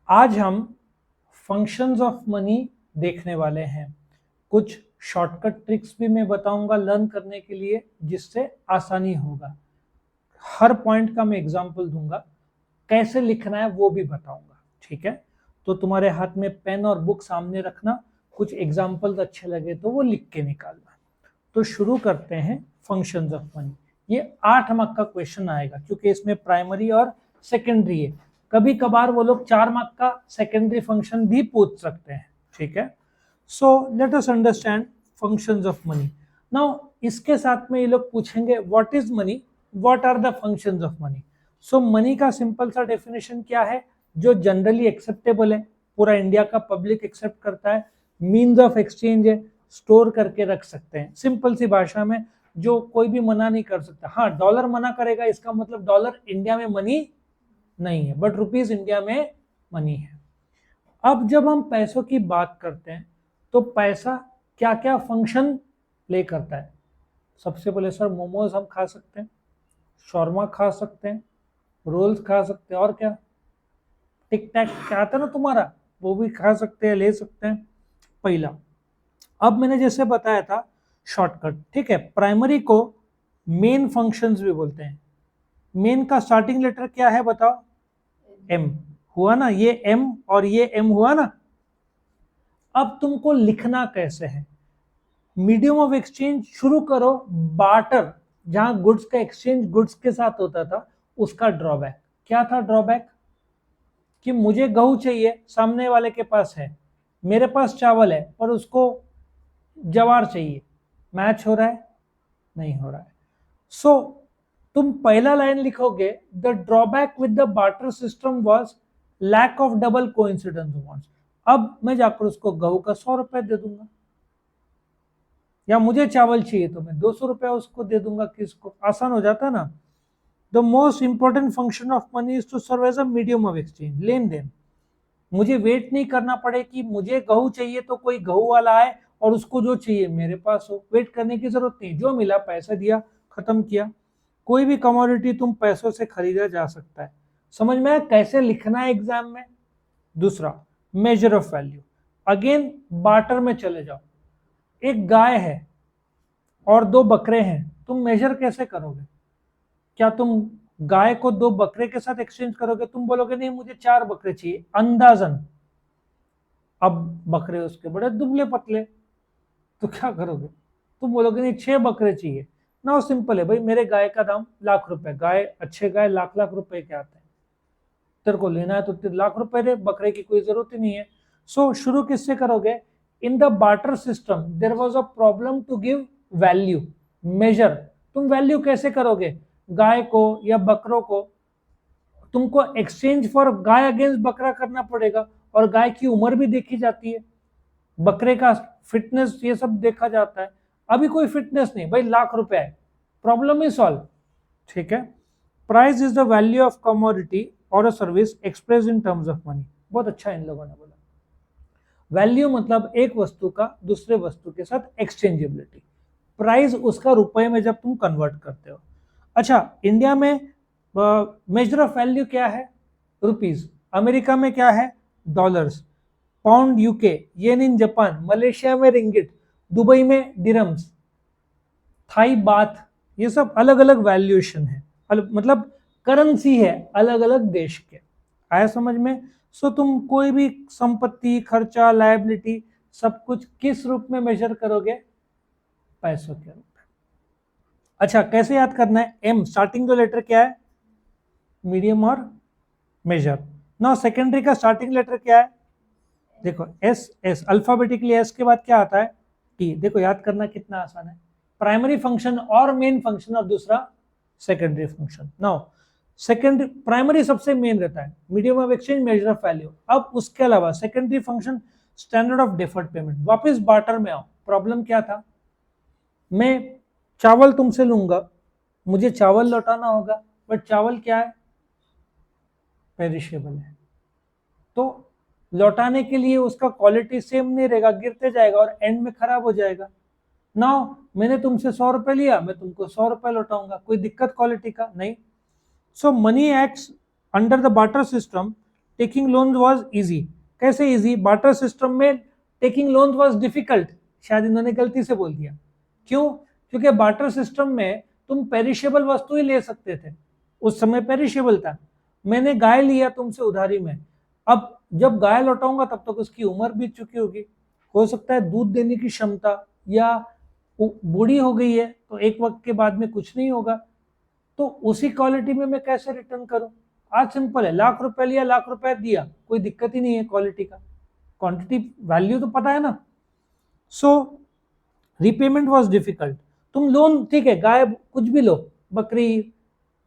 आज हम functions of money देखने वाले हैं। कुछ शॉर्टकट ट्रिक्स भी मैं बताऊंगा लर्न करने के लिए, जिससे आसानी होगा। हर पॉइंट का मैं एग्जांपल दूंगा, कैसे लिखना है वो भी बताऊंगा। ठीक है, तो तुम्हारे हाथ में पेन और बुक सामने रखना, कुछ एग्जांपल्स अच्छे लगे तो वो लिख के निकालना। तो शुरू करते हैं फंक्शंस ऑफ मनी। ये 8 मार्क का क्वेश्चन आएगा, क्योंकि इसमें प्राइमरी और सेकेंडरी है। कभी कभार वो लोग 4 मार्क का सेकेंडरी फंक्शन भी पूछ सकते हैं। ठीक है, so let us understand functions of money. Now इसके साथ में ये लोग पूछेंगे what is money, what are the functions of money. So money का सिंपल सा डेफिनेशन क्या है, जो जनरली एक्सेप्टेबल है, पूरा इंडिया का पब्लिक एक्सेप्ट करता है, मीन्स ऑफ एक्सचेंज है, स्टोर करके रख सकते हैं। सिंपल सी भाषा में, जो कोई भी मना नहीं कर सकता। हाँ, डॉलर मना करेगा, इसका मतलब डॉलर इंडिया में मनी नहीं है, बट रुपीज इंडिया में मनी है। अब जब हम पैसों की बात करते हैं तो पैसा क्या क्या फंक्शन प्ले करता है। सबसे पहले सर, मोमोज हम खा सकते हैं, शॉर्मा खा सकते हैं, रोल्स खा सकते हैं, और क्या, टिक टैक क्या आता है ना तुम्हारा, वो भी खा सकते हैं, ले सकते हैं। पहला, अब मैंने जैसे बताया था शॉर्टकट, ठीक है। प्राइमरी को मेन फंक्शंस भी बोलते हैं। मेन का स्टार्टिंग लेटर क्या है बताओ, एम हुआ ना, ये एम और ये एम हुआ ना। अब तुमको लिखना कैसे है, मीडियम ऑफ एक्सचेंज शुरू करो, बार्टर, जहां गुड्स का एक्सचेंज गुड्स के साथ होता था, उसका ड्रॉबैक क्या था। ड्रॉबैक कि मुझे गेहूं चाहिए, सामने वाले के पास है, मेरे पास चावल है, पर उसको जवार चाहिए। मैच हो रहा है, नहीं हो रहा है। सो तुम पहला लाइन लिखोगे, the drawback with the barter system was lack of double coincidence bonds. अब मैं जाकर उसको गेहूं का 100 रुपए दे दूंगा, या मुझे चावल चाहिए तो मैं 200 रुपया उसको दे दूंगा, किसको, आसान हो जाता ना। The most important function of money is to serve as a medium of exchange, लेन देन। मुझे वेट नहीं करना पड़े कि मुझे गेहूं चाहिए तो कोई गेहूं वाला आए और उसको जो चाहिए मेरे पास हो, वेट करने की जरूरत नहीं, जो मिला पैसा दिया, खत्म किया। कोई भी कमोडिटी तुम पैसों से खरीदा जा सकता है। समझ में आया कैसे लिखना है एग्जाम में। दूसरा, measure of value, again barter में चले जाओ। एक गाय है और 2 बकरे हैं, तुम मेजर कैसे करोगे। क्या तुम गाय को 2 बकरे के साथ एक्सचेंज करोगे, तुम बोलोगे नहीं मुझे 4 बकरे चाहिए अंदाजन। अब बकरे उसके बड़े दुबले पतले, तो क्या करोगे, तुम बोलोगे नहीं 6 बकरे चाहिए ना। सिंपल है भाई, मेरे गाय का दाम ₹1,00,000, गाय अच्छे गाय लाख लाख रुपए के आते हैं, तेरे को लेना है तो ₹1,00,000 दे, बकरे की कोई जरूरत ही नहीं है। सो शुरू किससे करोगे, in the barter system there was a problem to give value, measure. तुम वैल्यू कैसे करोगे, गाय को या बकरों को तुमको एक्सचेंज फॉर गाय अगेंस्ट बकरा करना पड़ेगा, और गाय की उम्र भी देखी जाती है, बकरे का फिटनेस, ये सब देखा जाता है। अभी कोई फिटनेस नहीं भाई, ₹1,00,000 है, प्रॉब्लम इज सॉल्व। ठीक है, price is the value of commodity और a service express in terms of money. बहुत अच्छा इन लोगों ने बोला। वैल्यू मतलब एक वस्तु का दूसरे वस्तु के साथ एक्सचेंजेबिलिटी, प्राइस उसका रुपए में जब तुम कन्वर्ट करते हो। अच्छा, इंडिया में मेजर ऑफ वैल्यू क्या है, रुपीज। अमेरिका में क्या है, dollars. Pound UK, yen in Japan, Malaysia में रिंगिट, दुबई में दिरम्स, थाई बाथ, ये सब अलग अलग वैल्यूएशन है, मतलब करेंसी है अलग अलग देश के। आया समझ में। सो तुम कोई भी संपत्ति, खर्चा, लायबिलिटी, सब कुछ किस रूप में मेजर करोगे, पैसों के रूप में। अच्छा, कैसे याद करना है, एम स्टार्टिंग का लेटर क्या है, मीडियम और मेजर। नाउ सेकेंडरी का स्टार्टिंग लेटर क्या है, देखो एस, एस अल्फाबेटिकली, एस के बाद क्या आता है, टी। देखो याद करना कितना आसान है, प्राइमरी फंक्शन और मेन फंक्शन, और दूसरा secondary function. Now secondary, primary सबसे मेन रहता है, medium of exchange, measure of value. अब उसके अलावा secondary function, standard of deferred payment. वापस बार्टर में आओ, प्रॉब्लम क्या था, मैं चावल तुमसे लूंगा, मुझे चावल लौटाना होगा, बट चावल क्या है, पेरिशेबल है, तो लौटाने के लिए उसका क्वालिटी सेम नहीं रहेगा, गिरते जाएगा और एंड में खराब हो जाएगा। नाउ मैंने तुमसे 100 रुपए लिया, मैं तुमको 100 रुपए लौटाऊंगा, कोई दिक्कत क्वालिटी का नहीं। So money acts under the barter system taking loan was easy. कैसे इजी? बार्टर सिस्टम में टेकिंग लोन वाज डिफिकल्ट। शायद इन्होंने गलती से बोल दिया। क्यों? क्योंकि बार्टर सिस्टम में तुम पेरिशेबल वस्तु ही ले सकते थे, उस समय पेरिशेबल था। मैंने गाय लिया तुमसे उधारी में, अब जब गाय लौटाऊंगा तब तक उसकी उम्र बीत चुकी होगी, हो सकता है दूध देने की क्षमता या बूढ़ी हो गई है, तो एक वक्त के बाद में कुछ नहीं होगा, तो उसी क्वालिटी में मैं कैसे रिटर्न करूं? आज सिंपल है, लाख रुपए लिया, लाख रुपए दिया, कोई दिक्कत ही नहीं है क्वालिटी का, क्वांटिटी वैल्यू तो पता है ना। सो रिपेमेंट वॉज डिफिकल्ट। तुम लोन ठीक है, गाय कुछ भी लो, बकरी,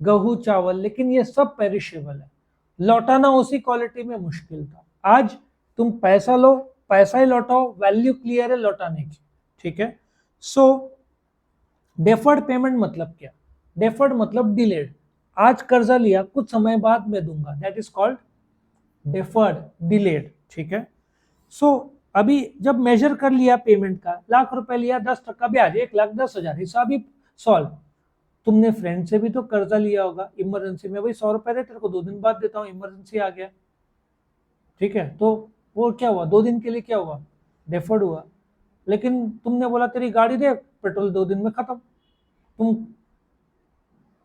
गेहूं, चावल, लेकिन ये सब पेरिशेबल है, लौटाना उसी क्वालिटी में मुश्किल था। आज तुम पैसा लो, पैसा ही लौटाओ, वैल्यू क्लियर है लौटाने की, ठीक है। सो डेफर्ड पेमेंट मतलब क्या? डेफर्ड मतलब डिलेड। आज कर्जा लिया, कुछ समय बाद मैं दूंगा, that is called deferred, delayed, ठीक है। सो अभी जब मेजर कर लिया पेमेंट का, लाख रुपए लिया, 10% ब्याज, 1,10,000, हिसाब ही सॉल्व। तुमने फ्रेंड से भी तो कर्जा लिया होगा इमरजेंसी में, भाई 100 रुपए दे, तेरे को 2 दिन बाद देता हूँ, इमरजेंसी आ गया, ठीक है, तो वो क्या हुआ? 2 दिन के लिए क्या हुआ? डेफर्ड हुआ। लेकिन तुमने बोला तेरी गाड़ी दे, पेट्रोल 2 दिन में खत्म। तुम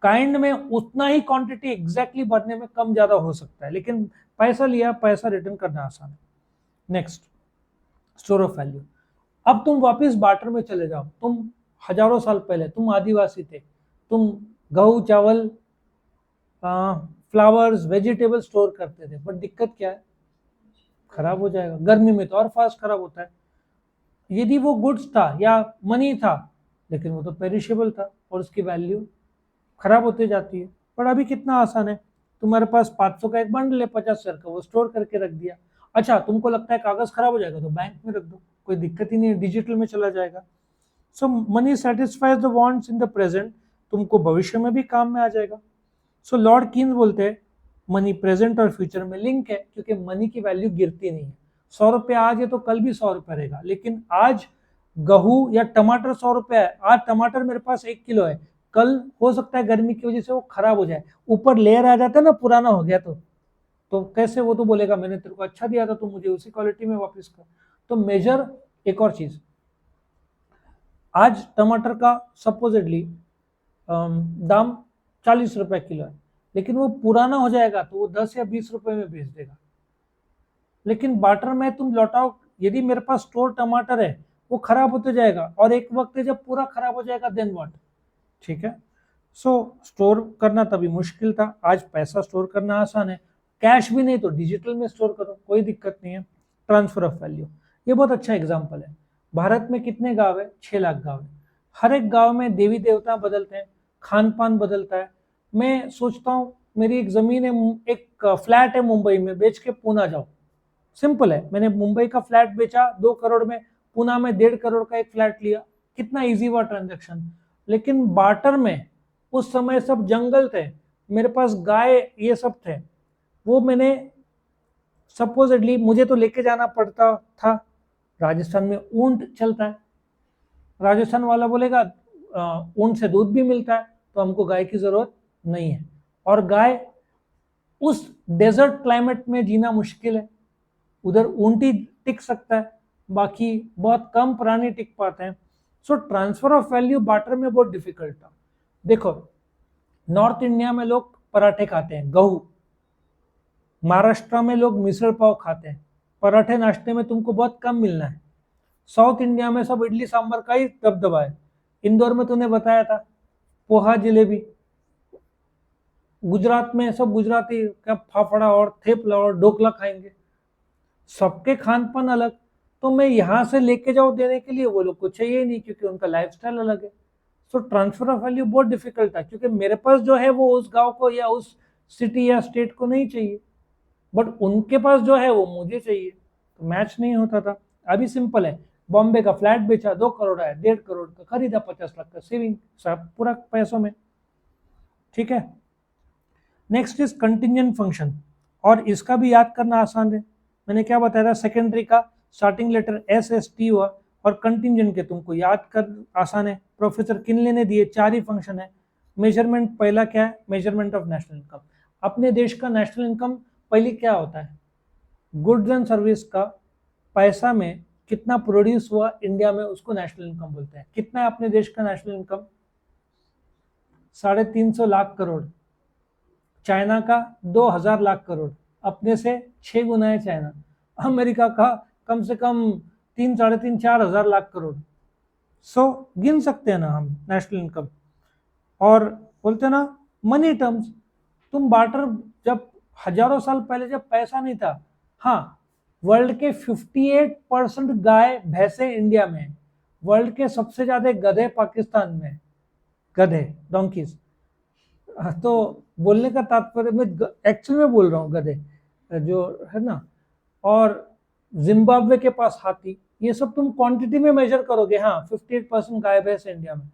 काइंड में उतना ही क्वांटिटी एग्जैक्टली भरने में कम ज्यादा हो सकता है, लेकिन पैसा लिया, पैसा रिटर्न करना आसान है। Next, store of value. अब तुम वापस बार्टर में चले जाओ, तुम हजारों साल पहले तुम आदिवासी थे, तुम गेहूं, चावल, फ्लावर्स, वेजिटेबल स्टोर करते थे, बट दिक्कत क्या है? खराब हो जाएगा, गर्मी में तो और फास्ट खराब होता है। यदि वो गुड्स था या मनी था, लेकिन वो तो पेरिशेबल था और उसकी वैल्यू खराब होती जाती है। पर अभी कितना आसान है, तुम्हारे पास 500 का एक बंडल है, 50 शेयर का, वो स्टोर करके रख दिया। अच्छा, तुमको लगता है कागज खराब हो जाएगा तो बैंक में रख दो, कोई दिक्कत ही नहीं है, डिजिटल में चला जाएगा। So money satisfies the wants in the present, तुमको भविष्य में भी काम में आ जाएगा। सो लॉर्ड कीन्स बोलते हैं मनी प्रेजेंट और फ्यूचर में लिंक है, क्योंकि मनी की वैल्यू गिरती नहीं है। 100 रुपये आज है तो कल भी 100 रुपये रहेगा, लेकिन आज गेहूं या टमाटर 100 रुपये है, आज टमाटर मेरे पास 1 किलो है, कल हो सकता है गर्मी की वजह से वो खराब हो जाए, ऊपर लेयर आ जाता है ना, पुराना हो गया तो कैसे? वो तो बोलेगा मैंने तेरे को अच्छा दिया था, तो मुझे उसी क्वालिटी में वापस कर। तो मेजर, एक और चीज, आज टमाटर का सपोजिटली दाम 40 रुपए किलो है, लेकिन वो पुराना हो जाएगा तो वो 10 या 20 रुपए में बेच देगा। लेकिन बार्टर में तुम लौटाओ, यदि मेरे पास स्टोर टमाटर है, वो खराब होते जाएगा, और एक वक्त जब पूरा खराब हो जाएगा, देन व्हाट, ठीक है। सो स्टोर करना तभी मुश्किल था, आज पैसा स्टोर करना आसान है। कैश भी नहीं तो डिजिटल में स्टोर करो, कोई दिक्कत नहीं है। ट्रांसफर ऑफ वैल्यू, ये बहुत अच्छा एग्जांपल है। भारत में कितने गांव है? 6 लाख गांव है। हर एक गांव में देवी देवता बदलते हैं, खान पान बदलता है। मैं सोचता हूँ मेरी एक जमीन है, एक फ्लैट है मुंबई में, बेच के पूना जाओ, सिंपल है। मैंने मुंबई का फ्लैट बेचा 2 करोड़ में, पूना में 1.5 करोड़ का एक फ्लैट लिया, कितना इजी हुआ ट्रांजेक्शन। लेकिन बार्टर में उस समय सब जंगल थे, मेरे पास गाय ये सब थे, वो मैंने सपोजिटली, मुझे तो लेके जाना पड़ता था। राजस्थान में ऊंट चलता है, राजस्थान वाला बोलेगा ऊंट से दूध भी मिलता है, तो हमको गाय की जरूरत नहीं है। और गाय उस डेजर्ट क्लाइमेट में जीना मुश्किल है, उधर ऊंट ही टिक सकता है, बाकी बहुत कम प्राणी टिक पाते हैं। सो ट्रांसफर ऑफ वैल्यू बार्टर में बहुत डिफिकल्ट था। देखो, नॉर्थ इंडिया में लोग पराठे खाते हैं, गहू, महाराष्ट्र में लोग मिसल पाव खाते हैं, पराठे नाश्ते में तुमको बहुत कम मिलना है। साउथ इंडिया में सब इडली सांभर का ही दबदबा है। इंदौर में तूने बताया था पोहा जलेबी, गुजरात में सब गुजराती क्या फाफड़ा और थेपला और ढोकला खाएंगे, सबके खान पान अलग। तो मैं यहाँ से लेके जाऊँ देने के लिए, वो लोग को चाहिए नहीं, क्योंकि उनका लाइफस्टाइल अलग है। सो ट्रांसफर ऑफ वैल्यू बहुत डिफिकल्ट था, क्योंकि मेरे पास जो है वो उस गांव को या उस सिटी या स्टेट को नहीं चाहिए, बट उनके पास जो है वो मुझे चाहिए, तो मैच नहीं होता था। अभी सिंपल है, बॉम्बे का फ्लैट बेचा, 2 करोड़ आया, 1.5 करोड़ का खरीदा, 50 लाख का सेविंग, सब पूरा पैसों में, ठीक है। नेक्स्ट इज कंटिंजेंट फंक्शन, और इसका भी याद करना आसान है। मैंने क्या बताया था, सेकेंडरी का starting letter S S T हुआ, और कंटिंजेंट के तुमको याद कर आसान है, प्रोफेसर किनले ने दिए, 4 ही फंक्शन है। मेजरमेंट, पहला क्या है? Measurement of national income. अपने देश का नेशनल इनकम पहले क्या होता है? गुड्स एंड सर्विस का पैसा में कितना प्रोड्यूस हुआ इंडिया में, उसको नेशनल इनकम बोलते हैं। कितना है अपने देश का national income? 350 lakh crore. China का 2000 लाख करोड़, अपने से 6 गुना है चाइना। अमेरिका का कम से कम 3, 3.5, 4 हजार लाख करोड़। सो गिन सकते हैं ना हम नेशनल इनकम। और बोलते हैं ना मनी टर्म्स, तुम बार्टर, जब हजारों साल पहले जब पैसा नहीं था, हाँ, वर्ल्ड के 58% गाय भैंसे इंडिया में, वर्ल्ड के सबसे ज्यादा गधे पाकिस्तान में, गधे, डोंकीज। तो बोलने का तात्पर्य, मैं एक्चुअल में बोल रहा हूँ, गधे जो है ना। और जिम्बाब्वे के पास हाथी। ये सब तुम क्वांटिटी में मेजर करोगे, हाँ 58% गाय भैंस इंडिया में,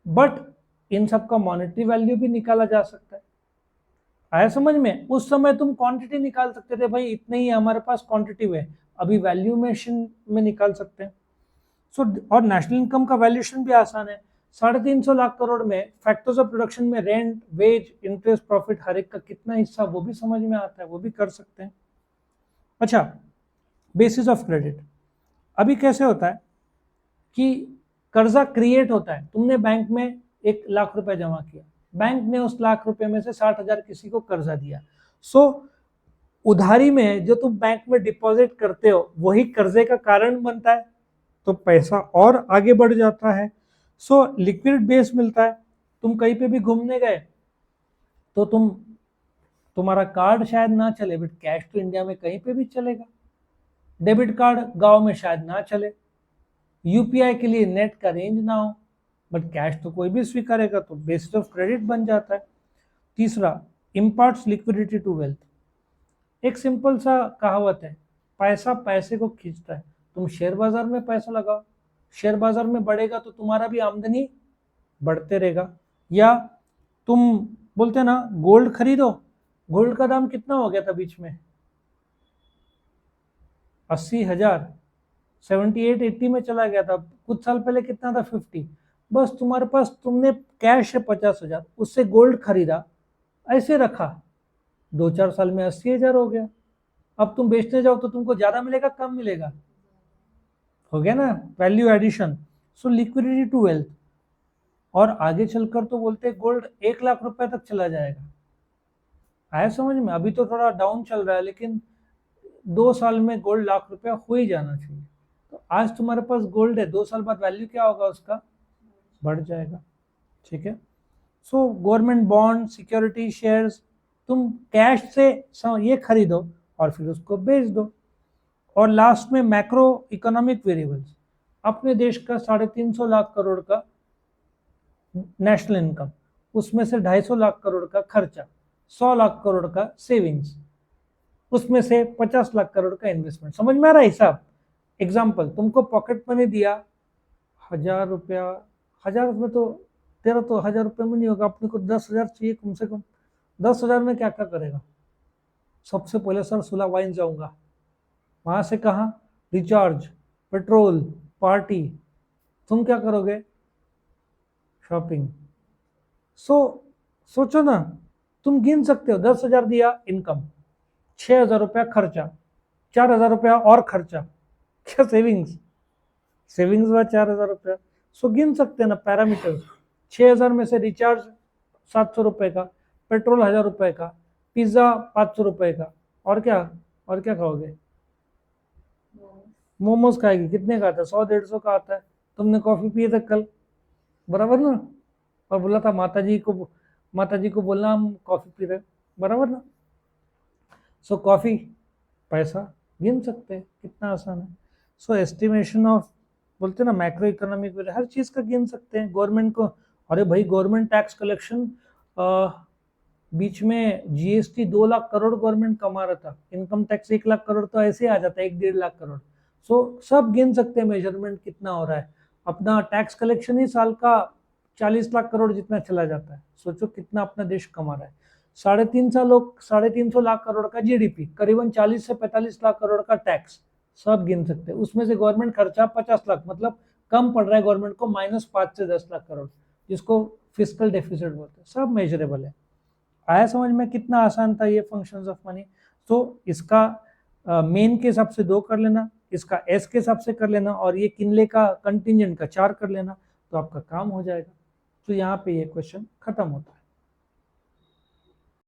बट इन सब का मॉनेटरी वैल्यू भी निकाला जा सकता है। आया समझ में? उस समय तुम क्वांटिटी निकाल सकते थे, भाई इतने ही हमारे पास क्वांटिटी है, अभी वैल्यूएशन में निकाल सकते हैं। सो और नेशनल इनकम का वैल्यूएशन भी आसान है। 350 लाख करोड़ में फैक्टर्स ऑफ प्रोडक्शन में रेंट, वेज, इंटरेस्ट, प्रॉफिट, हर एक का कितना हिस्सा, वो भी समझ में आता है, वो भी कर सकते हैं। अच्छा, बेसिस ऑफ क्रेडिट अभी कैसे होता है कि कर्जा क्रिएट होता है। तुमने बैंक में 1 लाख रुपए जमा किया, बैंक ने उस लाख रुपए में से 60,000 किसी को कर्जा दिया। सो उधारी में जो तुम बैंक में डिपॉजिट करते हो वही कर्जे का कारण बनता है, तो पैसा और आगे बढ़ जाता है। सो लिक्विड बेस मिलता है। तुम कहीं पे भी घूमने गए तो तुम्हारा कार्ड शायद ना चले, बट कैश तो इंडिया में कहीं पे भी चलेगा। डेबिट कार्ड गांव में शायद ना चले, यूपीआई के लिए नेट का रेंज ना हो, बट कैश तो कोई भी स्वीकारेगा, तो बेसिस ऑफ क्रेडिट बन जाता है। तीसरा, इम्पार्ट्स लिक्विडिटी टू वेल्थ। एक सिंपल सा कहावत है, पैसा पैसे को खींचता है। तुम शेयर बाजार में पैसा लगाओ, शेयर बाजार में बढ़ेगा तो तुम्हारा भी आमदनी बढ़ते रहेगा। या तुम बोलते हैं ना गोल्ड खरीदो, गोल्ड का दाम कितना हो गया था बीच में? 80,000, 78, 80 में चला गया था। कुछ साल पहले कितना था? 50। बस तुम्हारे पास, तुमने कैश है 50,000, उससे गोल्ड खरीदा, ऐसे रखा, 2-4 साल में 80,000 हो गया। अब तुम बेचने जाओ तो तुमको ज्यादा मिलेगा, कम मिलेगा? हो गया ना value addition. So liquidity to wealth. और आगे चलकर तो बोलते हैं गोल्ड 1 लाख रुपए तक चला जाएगा। आया समझ में? अभी तो थोड़ा डाउन चल रहा है, लेकिन 2 साल में गोल्ड लाख रुपया हो ही जाना चाहिए। तो आज तुम्हारे पास गोल्ड है, 2 साल बाद वैल्यू क्या होगा उसका? बढ़ जाएगा। ठीक है। So government bond, security, shares, तुम कैश से ये खरीदो और फिर उसको बेच दो। और लास्ट में मैक्रो इकोनॉमिक वेरिएबल्स, अपने देश का 350 लाख करोड़ का नेशनल इनकम, उसमें से 250 लाख करोड़ का खर्चा, 100 लाख करोड़ का सेविंग्स, उसमें से 50 लाख करोड़ का इन्वेस्टमेंट। समझ में आ रहा है हिसाब? एग्जाम्पल, तुमको पॉकेट मनी दिया 1,000 रुपया, 1,000 रुपये तो तेरा तो 1,000 रुपये में नहीं होगा, अपने को 10,000 चाहिए कम से कम। 10,000 में क्या क्या करेगा? सबसे पहले सर सुला वाइन जाऊंगा, वहां से कहा रिचार्ज, पेट्रोल, पार्टी, तुम क्या करोगे? शॉपिंग। सोचो ना, तुम गिन सकते हो, 10,000 दिया इनकम, 6,000 रुपया खर्चा, 4,000 रुपया और खर्चा, क्या सेविंग्स? सेविंग्स हुआ 4,000 रुपया। सो गिन सकते हैं ना पैरामीटर्स। 6,000 में से रिचार्ज 700 रुपए का, पेट्रोल 1,000 रुपए का, पिज्जा 500 रुपए का, और क्या? और क्या खाओगे? मोमोज खाएगी, कितने का आता है? 100-150 का आता है। तुमने कॉफी पिए थे कल, बराबर ना? और बोला था माता जी को बोलना हम कॉफी पी रहे, बराबर ना? सो कॉफी, पैसा गिन सकते हैं, कितना आसान है। सो एस्टिमेशन ऑफ, बोलते हैं ना मैक्रो इकोनॉमिक, हर चीज का गिन सकते हैं। गवर्नमेंट को, अरे भाई गवर्नमेंट टैक्स कलेक्शन, बीच में जीएसटी 2 लाख करोड़ गवर्नमेंट कमा रहा था, इनकम टैक्स 1 लाख करोड़ तो ऐसे आ जाता है, 1-1.5 लाख करोड़। सो सब गिन सकते हैं, मेजरमेंट कितना हो रहा है। अपना टैक्स कलेक्शन ही साल का 40 लाख करोड़ जितना चला जाता है। सोचो कितना अपना देश कमा रहा है। 350 लाख करोड़ का जीडीपी, करीबन 40 से 45 लाख करोड़ का टैक्स, सब गिन सकते हैं। उसमें से गवर्नमेंट खर्चा 50 लाख, मतलब कम पड़ रहा है गवर्नमेंट को, -5 से 10 लाख करोड़, जिसको फिस्कल डेफिसिट बोलते हैं। सब मेजरेबल है। आया समझ में? कितना आसान था ये फंक्शंस ऑफ मनी। तो इसका मेन के हिसाब से 2 कर लेना, इसका एस के हिसाब से कर लेना और ये किनले का कंटिजेंट का 4 कर लेना, तो आपका काम हो जाएगा। तो यहाँ पे ये क्वेश्चन खत्म होता है।